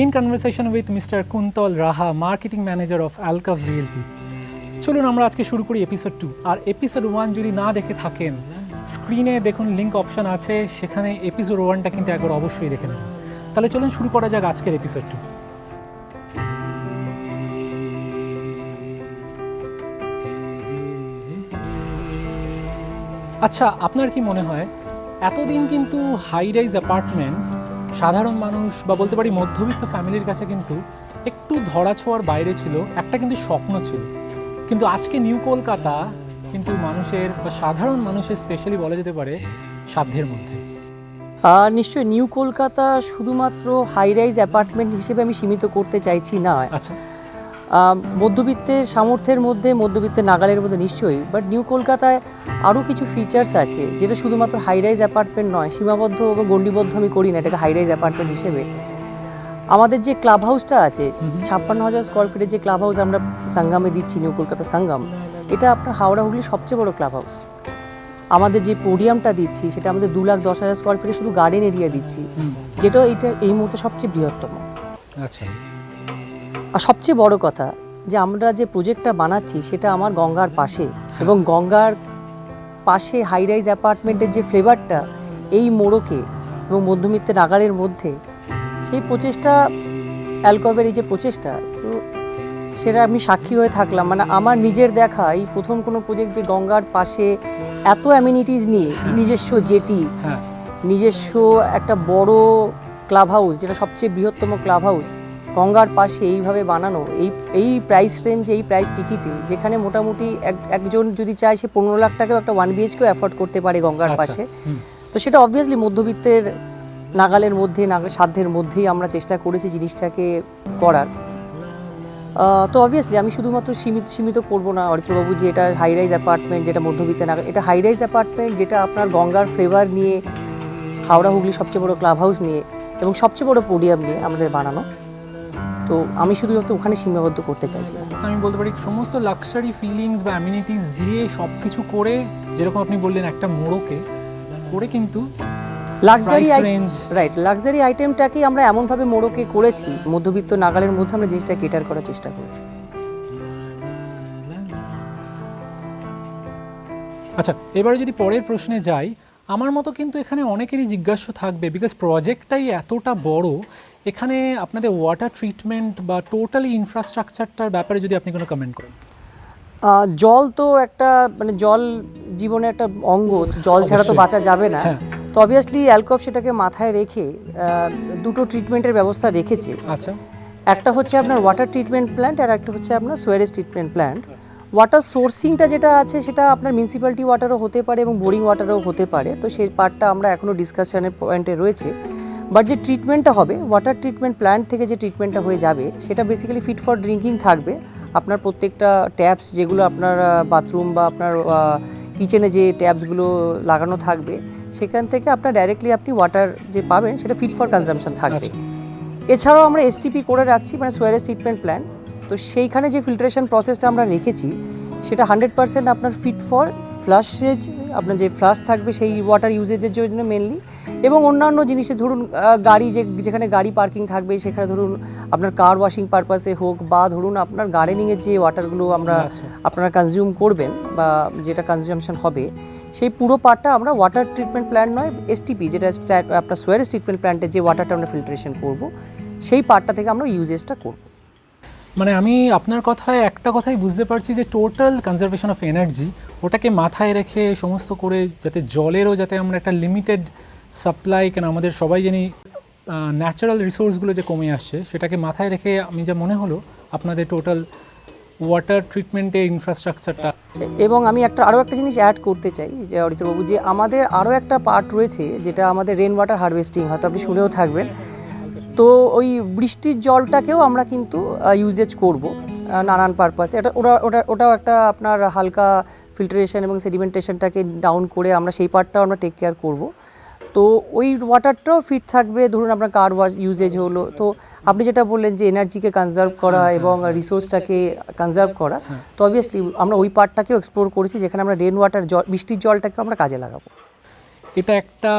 in conversation with Mr. Kuntol Raha, Marketing Manager of Alcov Realty. চলুন আমরা আজকে শুরু করি এপিসোড 2। আর এপিসোড 1 যদি না দেখে থাকেন, স্ক্রিনে দেখুন লিঙ্ক অপশন আছে, সেখানে এপিসোড 1টা কিন্তু একবার অবশ্যই দেখে নেবেন। তাহলে চলুন শুরু করা যাক আজকের এপিসোড 2। আচ্ছা, আপনার কি মনে হয় এতদিন কিন্তু হাই রাইজ অ্যাপার্টমেন্ট সাধারণ মানুষ বা বলতে পারি মধ্যবিত্ত ফ্যামিলির কাছে কিন্তু একটু ধরাছোঁয়ার বাইরে ছিল, একটা কিন্তু স্বপ্ন ছিল। কিন্তু আজকে নিউ কলকাতা কিন্তু মানুষের বা সাধারণ মানুষের স্পেশালি বলা যেতে পারে সাধ্যের মধ্যে। নিশ্চয়ই নিউ কলকাতা শুধুমাত্র হাই রাইজ অ্যাপার্টমেন্ট হিসেবে আমি সীমিত করতে চাইছি না। আচ্ছা, মধ্যবিত্তের সামর্থ্যের মধ্যে, মধ্যবিত্তের নাগালের মধ্যে নিশ্চয়ই, বাট নিউ কলকাতায় আরও কিছু ফিচার্স আছে যেটা শুধুমাত্র হাই রাইজ অ্যাপার্টমেন্ট নয়, সীমাবদ্ধ এবং গণ্ডিবদ্ধ আমি করি না এটাকে হাই রাইজ অ্যাপার্টমেন্ট হিসেবে। আমাদের যে ক্লাব হাউসটা আছে, 56,000 স্কোয়ার ফিটের যে ক্লাব হাউস আমরা সাঙ্গামে দিচ্ছি, নিউ কলকাতা সাঙ্গাম, এটা আপনার হাওড়া হুগলির সবচেয়ে বড় ক্লাব হাউস। আমাদের যে পোডিয়ামটা দিচ্ছি সেটা আমাদের 2,10,000 স্কোয়ার ফিটে শুধু গার্ডেন এরিয়া দিচ্ছি, যেটা এটা এই মুহূর্তে সবচেয়ে বৃহত্তম। আচ্ছা, আর সবচেয়ে বড় কথা যে আমরা যে প্রজেক্টটা বানাচ্ছি সেটা আমার গঙ্গার পাশে, এবং গঙ্গার পাশে হাই রাইজ অ্যাপার্টমেন্টের যে ফ্লেভারটা এই মোড়কে এবং মধ্যবিত্তের নাগালের মধ্যে, সেই প্রচেষ্টা, অ্যালকভের এই যে প্রচেষ্টা, তো সেটা আমি সাক্ষী হয়ে থাকলাম। মানে আমার নিজের দেখা এই প্রথম কোনো প্রজেক্ট যে গঙ্গার পাশে এত অ্যামিনিটিস নিয়ে, নিজস্ব জেটি, নিজস্ব একটা বড় ক্লাব হাউস, যেটা সবচেয়ে বৃহত্তম ক্লাব হাউস গঙ্গার পাশে এইভাবে বানানো, এই প্রাইস রেঞ্জে, এই প্রাইস টিকিটে, যেখানে মোটামুটি একজন যদি চায় সে 15 লাখ টাকাও একটা 1 BHK অ্যাফোর্ড করতে পারে গঙ্গার পাশে। তো সেটা অবভিয়াসলি মধ্যবিত্তের নাগালের মধ্যে, সাধ্যের মধ্যেই আমরা চেষ্টা করেছি জিনিসটাকে করার। তো অবভিয়াসলি আমি শুধুমাত্র সীমিত করবো না অরিত্রবাবু যে এটা হাই রাইজ অ্যাপার্টমেন্ট যেটা মধ্যবিত্তের নাগাল, এটা হাই রাইজ অ্যাপার্টমেন্ট যেটা আপনার গঙ্গার ফ্লেভার নিয়ে, হাওড়া হুগলি সবচেয়ে বড় ক্লাব হাউস নিয়ে এবং সবচেয়ে বড় পোডিয়াম নিয়ে আমাদের বানানো। তো আমি শুধুমাত্র ওখানে সীমাবদ্ধ করতে চাইছি না। আমি বলতে পারি সমস্ত লাক্সারি ফিলিংস বা অ্যামিনিটিস দিয়ে সব কিছু করে, যেরকম আপনি বললেন একটা মোড়কে করে, কিন্তু লাক্সারি রাইট, লাক্সারি আইটেমটাকেই আমরা এমনভাবে মোড়কে করেছি, মধ্যবিত্ত নাগালের মধ্যে আমরা জিনিসটা কেটার করার চেষ্টা করেছি। আচ্ছা, এবারে যদি পরের প্রশ্নে যাই, আমার মতো কিন্তু এখানে অনেকেরই জিজ্ঞাসা থাকবে, বিকজ প্রজেক্টটাই এতটা বড়, এখানে আপনাদের ওয়াটার ট্রিটমেন্ট বা টোটালি ইনফ্রাস্ট্রাকচারটার ব্যাপারে যদি আপনি কোনো কমেন্ট করেন। জল তো একটা, মানে জল জীবনে একটা অঙ্গ, জল ছাড়া তো বাঁচা যাবে না। তো অবভিয়াসলি অ্যালকভ সেটাকে মাথায় রেখে দুটো ট্রিটমেন্টের ব্যবস্থা রেখেছে। আচ্ছা, একটা হচ্ছে আপনার ওয়াটার ট্রিটমেন্ট প্ল্যান্ট, আর একটা হচ্ছে আপনার সোয়ারেজ ট্রিটমেন্ট প্ল্যান্ট। ওয়াটার সোর্সিংটা যেটা আছে সেটা আপনার মিউনিসিপ্যালিটি ওয়াটারও হতে পারে এবং বোরিং ওয়াটারও হতে পারে, তো সেই পার্টটা আমরা এখনও ডিসকাশনের পয়েন্টে রয়েছে। বাট যে ট্রিটমেন্টটা হবে ওয়াটার ট্রিটমেন্ট প্ল্যান্ট থেকে, যে ট্রিটমেন্টটা হয়ে যাবে সেটা বেসিক্যালি ফিট ফর ড্রিঙ্কিং থাকবে। আপনার প্রত্যেকটা ট্যাপস যেগুলো আপনার বাথরুম বা আপনার কিচেনে যে ট্যাপসগুলো লাগানো থাকবে, সেখান থেকে আপনার ডাইরেক্টলি আপনি ওয়াটার যে পাবেন সেটা ফিট ফর কনজাম্পশন থাকবে। এছাড়াও আমরা এসটিপি করে রাখছি, মানে সোয়ারেজ ট্রিটমেন্ট প্ল্যান্ট। তো সেইখানে যে ফিল্ট্রেশন প্রসেসটা আমরা রেখেছি সেটা 100% আপনার ফিট ফর ফ্লাশেজ, আপনার যে ফ্লাশ থাকবে সেই ওয়াটার ইউজেজের জন্য মেনলি, এবং অন্যান্য জিনিসে ধরুন গাড়ি যেখানে গাড়ি পার্কিং থাকবে সেখানে ধরুন আপনার কার ওয়াশিং পারপাসে হোক, বা ধরুন আপনার গার্ডেনিংয়ের যে ওয়াটারগুলো আপনারা কনজিউম করবেন বা যেটা কনজিউমশন হবে, সেই পুরো পার্টটা আমরা ওয়াটার ট্রিটমেন্ট প্ল্যান্ট নয়, এসটিপি যেটা আপনার সোয়ারেজ ট্রিটমেন্ট প্ল্যান্টের যে ওয়াটারটা আমরা ফিল্ট্রেশন করব, সেই পার্টটা থেকে আমরা ইউজেসটা করব। মানে আমি আপনার কথায় একটা কথাই বুঝতে পারছি যে টোটাল কনজারভেশন অফ এনার্জি, ওটাকে মাথায় রেখে সমস্ত করে, যাতে জলেরও যাতে আমরা একটা লিমিটেড সাপ্লাই, কেন আমাদের সবাই জানি ন্যাচারাল রিসোর্সগুলো যে কমে আসছে, সেটাকে মাথায় রেখে আমি যা মনে হলো আপনাদের টোটাল ওয়াটার ট্রিটমেন্টের ইনফ্রাস্ট্রাকচারটা। এবং আমি আরও একটা জিনিস অ্যাড করতে চাই যে অরিত্রবাবু, যে আমাদের আরও একটা পার্ট রয়েছে যেটা আমাদের রেন ওয়াটার হারভেস্টিং, হয়তো আপনি শুনেও থাকবেন। তো ওই বৃষ্টির জলটাকেও আমরা কিন্তু ইউজেজ করব নানান পারপাসে। ওটাও একটা আপনার হালকা ফিল্টারেশন এবং সেডিমেন্টেশনটাকে ডাউন করে আমরা সেই পার্টটাও আমরা টেক কেয়ার করব। তো ওই ওয়াটারটাও ফিট থাকবে, ধরুন আপনার কার ওয়াশ ইউজেজ হলো। তো আপনি যেটা বললেন যে এনার্জিকে কনজার্ভ করা এবং রিসোর্সটাকে কনজার্ভ করা, তো অবভিয়াসলি আমরা ওই পার্টটাকেও এক্সপ্লোর করেছি, যেখানে আমরা রেন ওয়াটার, বৃষ্টির জলটাকে আমরা কাজে লাগাবো। এটা একটা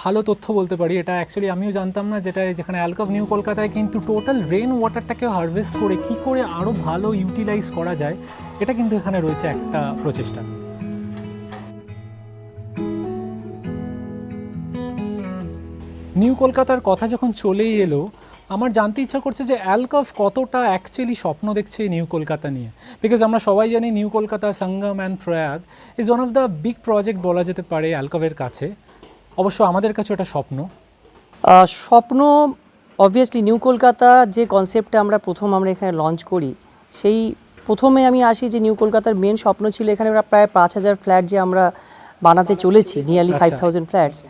ভালো তথ্য বলতে পারি, এটা অ্যাকচুয়ালি আমিও জানতাম না, যেখানে অ্যালকভ নিউ কলকাতায় কিন্তু টোটাল রেন ওয়াটারটাকে হারভেস্ট করে কি করে আরও ভালো ইউটিলাইজ করা যায়, এটা কিন্তু এখানে রয়েছে একটা প্রচেষ্টা। নিউ কলকাতার কথা যখন চলেই এলো, আমার জানতে ইচ্ছা করছে যে অ্যালকভ কতটা অ্যাকচুয়ালি স্বপ্ন দেখছে নিউ কলকাতা নিয়ে। বিকজ আমরা সবাই জানি new Kolkata, Sangam and Prayag is one of the big project বলা যেতে পারে অ্যালকভের কাছে। অবশ্য আমাদের কাছে ওটা স্বপ্ন। স্বপ্ন অবভিয়াসলি নিউ কলকাতা যে কনসেপ্টটা আমরা এখানে লঞ্চ করি, সেই প্রথমে আমি আসি যে নিউ কলকাতার মেন স্বপ্ন ছিল এখানে প্রায় 5,000 ফ্ল্যাট যে আমরা বানাতে চলেছি, নিয়ারলি 5,000 ফ্ল্যাটস।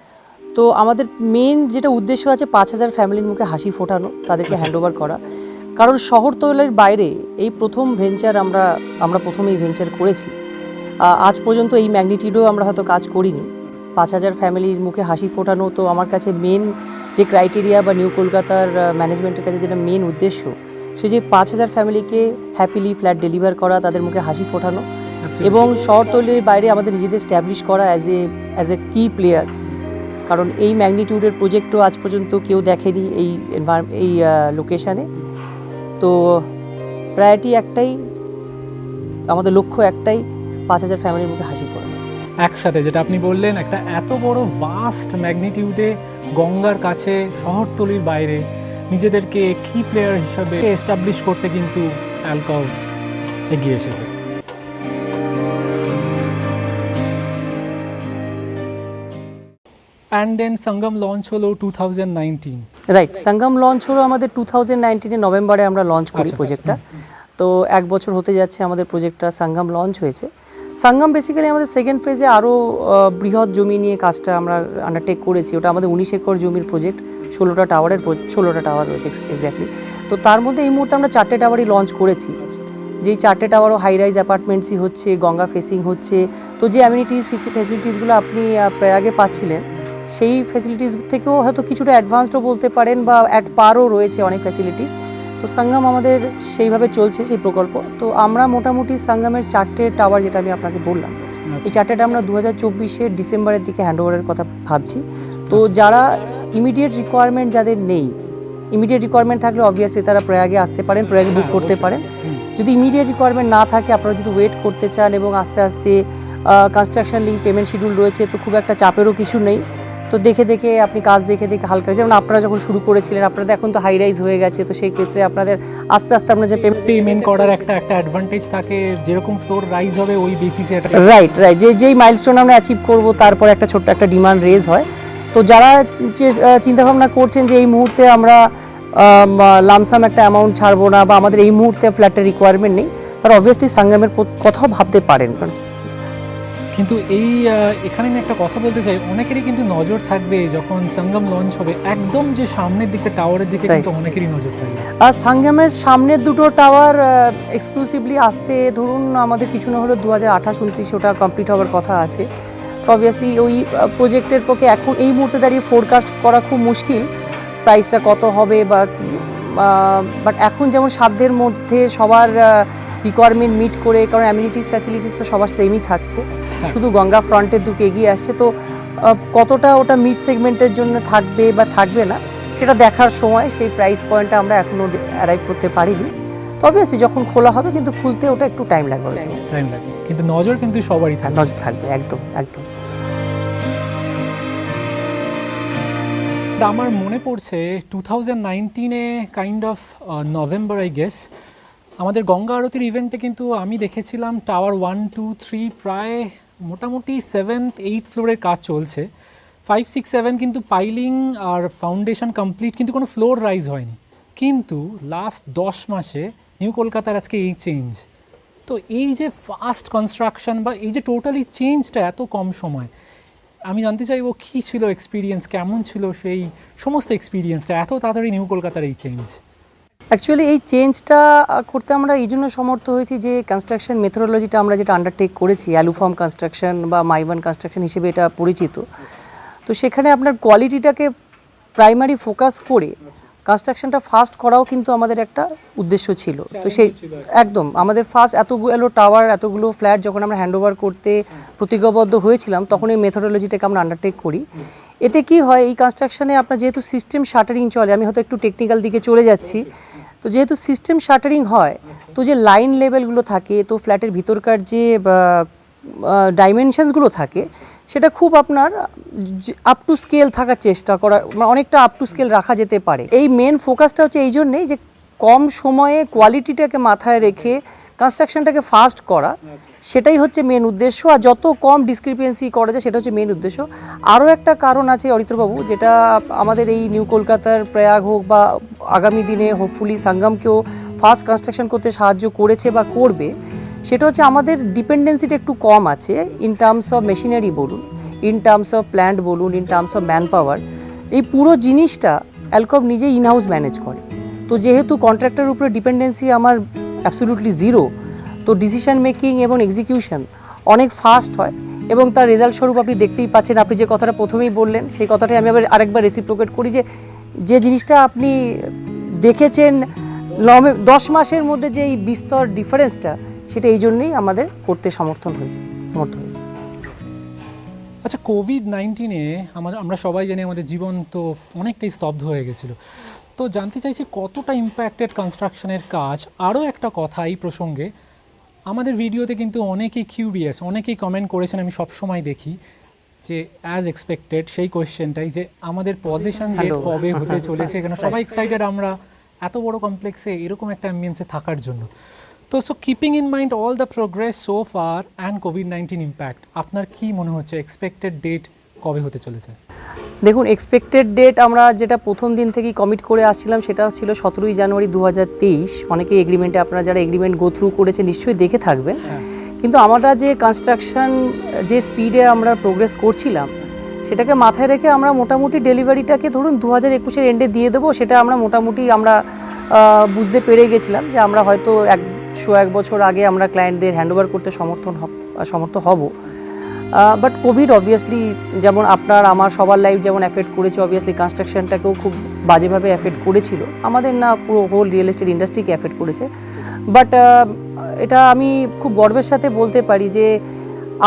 তো আমাদের মেন যেটা উদ্দেশ্য আছে 5,000 ফ্যামিলির মুখে হাসি ফোটানো, তাদেরকে হ্যান্ডওভার করা। কারণ শহরতলির বাইরে এই প্রথম ভেঞ্চার আমরা প্রথমেই ভেঞ্চার করেছি। আজ পর্যন্ত এই ম্যাগনিটিউডও আমরা হয়তো কাজ করিনি। 5,000 ফ্যামিলির মুখে হাসি ফোটানো তো আমার কাছে মেন যে ক্রাইটেরিয়া, বা নিউ কলকাতার ম্যানেজমেন্টের কাছে যেটা মেন উদ্দেশ্য, সে যে 5,000 ফ্যামিলিকে হ্যাপিলি ফ্ল্যাট ডেলিভার করা, তাদের মুখে হাসি ফোটানো, এবং শহরতলির বাইরে আমাদের নিজেদের স্ট্যাবলিশ করা অ্যাজ এ কি প্লেয়ার। কারণ এই ম্যাগনিটিউডের প্রজেক্টও আজ পর্যন্ত কেউ দেখেনি এই লোকেশানে। তো প্রায়োরিটি একটাই, আমাদের লক্ষ্য একটাই, 5,000 ফ্যামিলির মুখে হাসি ফোটানো একসাথে। যেটা আপনি বললেন, একটা এত বড় ভাস্ট ম্যাগনিটিউডে গঙ্গার কাছে শহরতলির বাইরে নিজেদেরকে কি প্লেয়ার হিসাবে এস্টাবলিশ করতে কিন্তু অ্যালকভ এগিয়ে এসেছে। অ্যান্ড দেন সঙ্গম লঞ্চ হলো 2019। রাইট, সঙ্গম লঞ্চ হলো আমাদের 2019 নভেম্বরে আমরা লঞ্চ করি প্রজেক্টটা। তো 1 বছর হতে যাচ্ছে আমাদের প্রজেক্টটা সঙ্গম লঞ্চ হয়েছে। সঙ্গম বেসিক্যালি আমাদের সেকেন্ড ফেজে আরও বৃহৎ জমি নিয়ে কাজটা আমরা আন্ডারটেক করেছি। ওটা আমাদের 19 একর জমির প্রজেক্ট, 16টা টাওয়ার রয়েছে এক্স্যাক্টলি। তো তার মধ্যে এই মুহূর্তে আমরা 4টে টাওয়ারই লঞ্চ করেছি। যেই 4টে টাওয়ারও হাই রাইজ অ্যাপার্টমেন্টসই হচ্ছে, গঙ্গা ফেসিং হচ্ছে। তো যে ফেসিলিটিসগুলো আপনি প্রয়াগে পাচ্ছিলেন, সেই ফ্যাসিলিটিস থেকেও হয়তো কিছুটা অ্যাডভান্সডও বলতে পারেন, বা অ্যাট পারও রয়েছে অনেক ফ্যাসিলিটিস। তো সঙ্গম আমাদের সেইভাবে চলছে সেই প্রকল্প। তো আমরা মোটামুটি সঙ্গমের 4টে টাওয়ার, যেটা আমি আপনাকে বললাম, এই 4টেটা আমরা 2024 ডিসেম্বরের দিকে হ্যান্ডওভারের কথা ভাবছি। তো যারা ইমিডিয়েট রিকোয়ারমেন্ট যাদের নেই, ইমিডিয়েট রিকোয়ারমেন্ট থাকলে অবভিয়াসলি তারা প্রয়াগে আসতে পারেন, প্রয়াগে বুক করতে পারেন। যদি ইমিডিয়েট রিকোয়ারমেন্ট না থাকে, আপনারা যদি ওয়েট করতে চান এবং আস্তে আস্তে কনস্ট্রাকশন লিঙ্ক পেমেন্ট শিডিউল রয়েছে, তো খুব একটা চাপেরও কিছু নেই। তো দেখে আপনি কাজ দেখে হালকা, যেমন আপনারা যখন শুরু করেছিলেন, আপনাদের এখন তো হাই রাইজ হয়ে গেছে, তো সেই ক্ষেত্রে আপনাদের আস্তে আস্তে আপনার যে পেমেন্ট করার একটা অ্যাডভান্টেজ থাকে, যেরকম ফ্লোর রাইজ হবে ওই বেসিসে এটা। রাইট, যেই মাইলস্টোন আমরা অ্যাচিভ করব, তারপর একটা ছোট্ট একটা ডিমান্ড রেজ হয়। তো যারা চিন্তাভাবনা করছেন যে এই মুহূর্তে আমরা লামসাম একটা অ্যামাউন্ট ছাড়বো না, বা আমাদের এই মুহূর্তে ফ্ল্যাটের রিকোয়ারমেন্ট নেই, তারা অবভিয়াসলি সঙ্গমের কথাও ভাবতে পারেন। কিন্তু এখানে আমি একটা কথা বলতে চাই, অনেকেরই কিন্তু নজর থাকবে যখন সঙ্গম লঞ্চ হবে, একদম যে সামনের দিকে টাওয়ারের দিকে কিন্তু অনেকেরই নজর থাকবে। আর সঙ্গমের সামনের দুটো টাওয়ার এক্সক্লুসিভলি আসতে ধরুন আমাদের কিছু না হলো 2028-29 ওটা কমপ্লিট হওয়ার কথা আছে। তো অবভিয়াসলি ওই প্রজেক্টের পক্ষে এখন এই মুহূর্তে দাঁড়িয়ে ফোরকাস্ট করা খুব মুশকিল, প্রাইসটা কত হবে বা কি। বাট এখন যেমন সাধ্যের মধ্যে সবার রিকোয়ারমেন্ট মিট করে, কারণ অ্যামিনিটিস ফ্যাসিলিটিস তো সবার সেমই থাকছে, শুধু গঙ্গা ফ্রন্টের দিকে এগিয়ে আসছে। তো কতটা ওটা মিড সেগমেন্টের জন্য থাকবে বা থাকবে না, সেটা দেখার সময়, সেই প্রাইস পয়েন্টটা আমরা এখনও অ্যারাইভ করতে পারিনি। তো অবভিয়াসলি যখন খোলা হবে, কিন্তু খুলতে ওটা একটু টাইম লাগবে, কিন্তু নজর কিন্তু সবারই থাকবে। নজর থাকবে, একদম। আমার মনে পড়ছে 2019-এ kind of November I guess, আমাদের গঙ্গা আরতির ইভেন্টে কিন্তু আমি দেখেছিলাম টাওয়ার 1, 2, 3 প্রায় মোটামুটি 7th, 8th ফ্লোরের কাজ চলছে। 5, 6, 7 কিন্তু পাইলিং আর ফাউন্ডেশন কমপ্লিট, কিন্তু কোনো ফ্লোর রাইজ হয়নি। কিন্তু লাস্ট 10 মাসে নিউ কলকাতার আজকে এই চেঞ্জ। তো এই যে ফাস্ট কনস্ট্রাকশন, বা এই যে টোটালি চেঞ্জটা এত কম সময়, আমি জানতে চাইবো কী ছিল এক্সপিরিয়েন্স, কেমন ছিল সেই সমস্ত এক্সপিরিয়েন্সটা, এত তাড়াতাড়ি নিউ কলকাতার এই চেঞ্জ। অ্যাকচুয়ালি এই চেঞ্জটা করতে আমরা এই জন্য সমর্থ হয়েছি যে কনস্ট্রাকশন মেথোডোলজিটা আমরা যেটা আন্ডারটেক করেছি, অ্যালুফর্ম কনস্ট্রাকশন বা মাইবান কনস্ট্রাকশন হিসেবে এটা পরিচিত। তো সেখানে আপনার কোয়ালিটিটাকে প্রাইমারি ফোকাস করে কনস্ট্রাকশনটা ফাস্ট করাও কিন্তু আমাদের একটা উদ্দেশ্য ছিল। তো সেই একদম আমাদের ফার্স্ট এতগুলো টাওয়ার, এতগুলো ফ্ল্যাট যখন আমরা হ্যান্ডওভার করতে প্রতিজ্ঞাবদ্ধ হয়েছিলাম, তখন এই মেথোডোলজিটাকে আমরা আন্ডারটেক করি। এতে কি হয়, এই কনস্ট্রাকশনে আপনার যেহেতু সিস্টেম শাটারিং চলে, আমি হয়তো একটু টেকনিক্যাল দিকে চলে যাচ্ছি, তো যেহেতু সিস্টেম শাটারিং হয়, তো যে লাইন লেভেলগুলো থাকে, তো ফ্ল্যাটের ভিতরকার যে ডাইমেনশনসগুলো থাকে, সেটা খুব আপনার আপ টু স্কেল থাকার চেষ্টা করা, মানে অনেকটা আপ টু স্কেল রাখা যেতে পারে। এই মেন ফোকাসটা হচ্ছে এই জন্যেই যে কম সময়ে কোয়ালিটিটাকে মাথায় রেখে কনস্ট্রাকশনটাকে ফাস্ট করা, সেটাই হচ্ছে মেন উদ্দেশ্য। আর যত কম ডিসক্রিপেন্সি করা যায় সেটা হচ্ছে মেন উদ্দেশ্য। আরও একটা কারণ আছে অরিত্রবাবু, যেটা আমাদের এই নিউ কলকাতার প্রয়াগ হোক বা আগামী দিনে হোপফুলি সঙ্গমকেও ফাস্ট কনস্ট্রাকশন করতে সাহায্য করেছে বা করবে, সেটা হচ্ছে আমাদের ডিপেন্ডেন্সিটা একটু কম আছে ইন টার্মস অফ মেশিনারি বলুন, ইন টার্মস অফ প্ল্যান্ট বলুন, in terms of man power. এই পুরো জিনিসটা অ্যালকম নিজেই ইনহাউস ম্যানেজ করে। তো যেহেতু কন্ট্রাক্টরের উপরে ডিপেন্ডেন্সি আমার অ্যাবসলিউটলি জিরো, তো ডিসিশন মেকিং এবং এক্সিকিউশন অনেক ফাস্ট হয়, এবং তার রেজাল্ট স্বরূপ আপনি দেখতেই পাচ্ছেন। আপনি যে কথাটা প্রথমেই বললেন, সেই কথাটাই আমি আবার আরেকবার রেসিপ্রোকেট করি, যে জিনিসটা আপনি দেখেছেন 10 মাসের মধ্যে যে এই বিস্তর ডিফারেন্সটা, সেটা এই জন্যই আমাদের করতে সমর্থ হয়েছে। আচ্ছা, কোভিড-19-এ আমরা সবাই জানি আমাদের জীবন তো অনেকটাই স্তব্ধ হয়ে গেছিলো। তো জানতে চাইছি কতটা ইম্প্যাক্টেড কনস্ট্রাকশনের কাজ। আরও একটা কথা এই প্রসঙ্গে, আমাদের ভিডিওতে কিন্তু অনেকেই কিউরিয়াস, অনেকেই কমেন্ট করেছেন, আমি সবসময় দেখি যে অ্যাজ এক্সপেক্টেড সেই কোয়েশ্চেনটাই, যে আমাদের পজিশন ডেট কবে হতে চলেছে, কেন সবাই এক্সাইটেড আমরা এত বড় কমপ্লেক্সে এরকম একটা অ্যাম্বিয়েন্সে থাকার জন্য। তো so keeping in mind all the progress so far and COVID-19 impact, আপনার কি মনে হচ্ছে এক্সপেক্টেড ডেট কবে হতে চলেছে? দেখুন, এক্সপেক্টেড ডেট আমরা যেটা প্রথম দিন থেকেই কমিট করে আসছিলাম, সেটা ছিল 17ই জানুয়ারি 2023। অনেকেই এগ্রিমেন্টে, আপনারা যারা এগ্রিমেন্ট গো থ্রু করেছে নিশ্চয়ই দেখে থাকবেন। কিন্তু আমরা যে কনস্ট্রাকশন যে স্পিডে আমরা প্রোগ্রেস করছিলাম, সেটাকে মাথায় রেখে আমরা মোটামুটি ডেলিভারিটাকে ধরুন 2021-এর এন্ডে দিয়ে দেবো, সেটা আমরা মোটামুটি বুঝতে পেরে গেছিলাম যে আমরা হয়তো 101 বছর আগে আমরা ক্লায়েন্টদের হ্যান্ডওভার করতে সমর্থ হব। বাট কোভিড অবভিয়াসলি, যেমন আপনার আমার সবার লাইফ যেমন অ্যাফেক্ট করেছে, অবভিয়াসলি কনস্ট্রাকশনটাকেও খুব বাজেভাবে অ্যাফেক্ট করেছিল। আমাদের না, পুরো হোল রিয়েল এস্টেট ইন্ডাস্ট্রিকে অ্যাফেক্ট করেছে। বাট এটা আমি খুব গর্বের সাথে বলতে পারি যে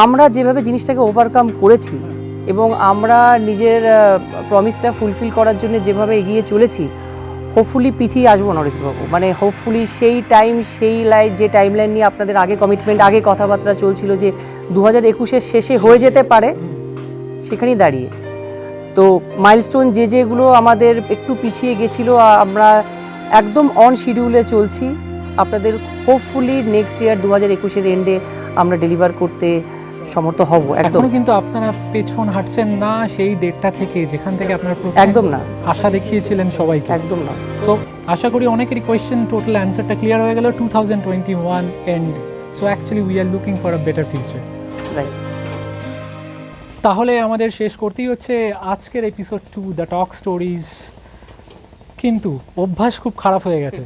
আমরা যেভাবে জিনিসটাকে ওভারকাম করেছি, এবং আমরা নিজের প্রমিসটা ফুলফিল করার জন্য যেভাবে এগিয়ে চলেছি, হোপফুলি পিছিয়ে আসবো না অরিত্রবাবু। মানে হোপফুলি সেই টাইম, সেই যে টাইমলাইন নিয়ে আপনাদের আগে কমিটমেন্ট, আগে কথাবার্তা চলছিল যে 2021-এর শেষে হয়ে যেতে পারে, সেখানেই দাঁড়িয়ে তো মাইলস্টোন যেগুলো আমাদের একটু পিছিয়ে গেছিলো, আমরা একদম অন শিডিউলে চলছি। আপনাদের হোপফুলি নেক্সট ইয়ার 2021-এর এন্ডে আমরা ডেলিভার করতে সমর্থ হব। এখনো কিন্তু আপনারা পেছন হাঁটছেন না সেই ডেটটা থেকে, যেখান থেকে আপনারা একদম না আশা দেখিয়েছিলেন সবাইকে। একদম না। সো আশা করি অনেকেরই কোয়েশ্চেন টোটাল অ্যান্সারটা ক্লিয়ার হয়ে গেল 2021 end. So actually we are looking for a better future. Right. তাহলে আমাদের শেষ করতেই হচ্ছে আজকের এপিসোড 2 দ্য টক স্টোরিজ। কিন্তু অভ্যাস খুব খারাপ হয়ে গেছে,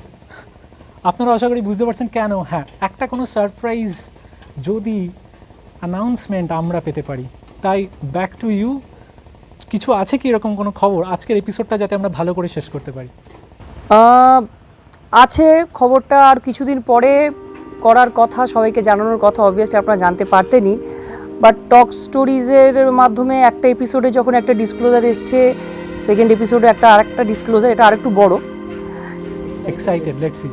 আপনারা আশা করি বুঝতে পারছেন কেন। হ্যাঁ, একটা কোনো সারপ্রাইজ যদি অ্যানাউন্সমেন্ট আমরা পেতে পারি, তাই ব্যাক টু ইউ। কিছু আছে কি এরকম কোনো খবর আজকের এপিসোডটা যাতে আমরা ভালো করে শেষ করতে পারি? আছে, খবরটা আর কিছুদিন পরে করার কথা, সবাইকে জানানোর কথা। অবভিয়াসলি আপনারা জানতে পারতেনই, বাট টক স্টোরিজের মাধ্যমে একটা এপিসোডে যখন একটা ডিসক্লোজার এসছে, সেকেন্ড এপিসোডে আরেকটা ডিসক্লোজার, এটা আরেকটু বড়। Excited, let's see.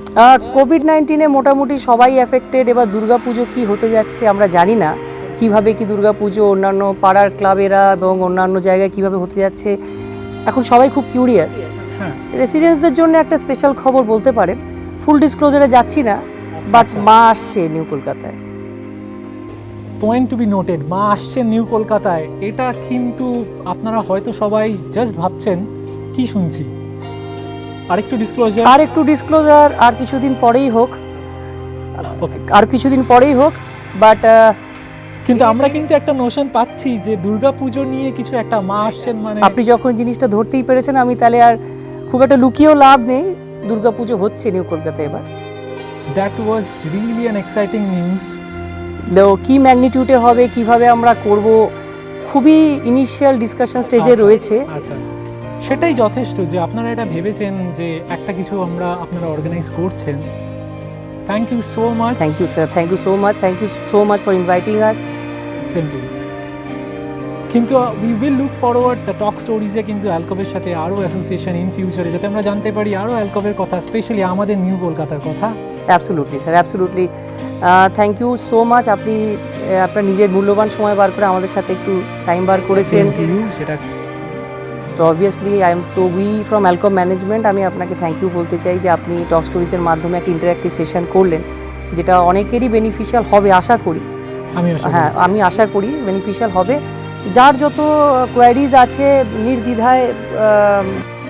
কোভিড-19-এ মোটামুটি সবাই অ্যাফেক্টেড। এবার দুর্গাপুজো কি হতে যাচ্ছে আমরা জানি না, কিভাবে কি দুর্গাপুজো অন্যান্য পাড়ার ক্লাবেরা এবং অন্যান্য জায়গায় কিভাবে হতে যাচ্ছে, এখন সবাই খুব কিউরিয়াস। রেসিডেন্টসদের জন্য একটা স্পেশাল খবর বলতে পারেন, ফুল ডিসক্লোজারে যাচ্ছি না, বাট মা আসছে নিউ কলকাতায়। পয়েন্ট টু বি নোটেড, মা আসছে নিউ কলকাতায়। এটা কিন্তু আপনারা হয়তো সবাই জাস্ট ভাবছেন কি শুনছি। আরেকটু ডিসক্লোজার আর কিছুদিন পরেই হোক, বাট কিন্তু আমরা কিন্তু একটা নোশন পাচ্ছি যে দুর্গাপুজো নিয়ে কিছু একটা মা আসছেন। মানে আপনি যখন জিনিসটা ধরতেই পেরেছেন, আমি তাহলে আর খুব একটা লুকিয়েও লাভ নেই, দুর্গাপুজো হচ্ছে নিউ কলকাতায় এবার। That was really an exciting news. কি ম্যাগনিটিউডে হবে, কিভাবে আমরা করব, খুবই ইনিশিয়াল ডিসকাশন স্টেজে রয়েছে। আচ্ছা, সেটাই যথেষ্ট যে আপনারা এটা ভেবেছেন যে একটা কিছু আপনারা অর্গানাইজ করছেন। Thank you so much. Thank you sir, thank you so much, thank you so much for inviting us. Same to you. কিন্তু we will look forward the talk স্টোরিজে কিন্তু অ্যালকভের সাথে আরও অ্যাসোসিয়েশন ইন ফিউচারে, যাতে আমরা জানতে পারি আরও অ্যালকভের কথা, স্পেশালি আমাদের নিউ কলকাতার কথা। Absolutely sir, absolutely. Thank you so much. আপনি আপনার নিজের মূল্যবান সময় বার করে আমাদের সাথে একটু টাইম বার করেছেন। Same to you, সেটা তো obviously I am so we from Alcom management, আমি আপনাকে থ্যাংক ইউ বলতে চাই যে আপনি টক স্টোরিজের মাধ্যমে একটা ইন্টারঅ্যাক্টিভ সেশন করলেন, যেটা অনেকেরই বেনিফিশিয়াল হবে আশা করি। হ্যাঁ, আমি আশা করি বেনিফিশিয়াল হবে। যার যত কোয়ারিজ আছে নির্দ্বিধায়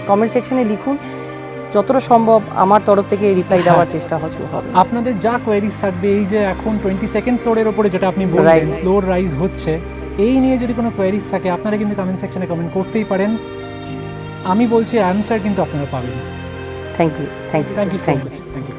কমেন্ট সেকশনে লিখুন, যতটা সম্ভব আমার তরফ থেকে রিপ্লাই দেওয়ার চেষ্টা হবে। আপনাদের যা কোয়েরিজ থাকবে, এই যে এখন 22nd ফ্লোরের ওপরে যেটা আপনি বললেন ফ্লোর রাইজ হচ্ছে, এই নিয়ে যদি কোনো কোয়েরিজ থাকে আপনারা কিন্তু কমেন্ট সেকশনে কমেন্ট করতেই পারেন। আমি বলছি অ্যানসার কিন্তু আপনারা পাবেন। Thank you, thank you, thank you so much. Thank you.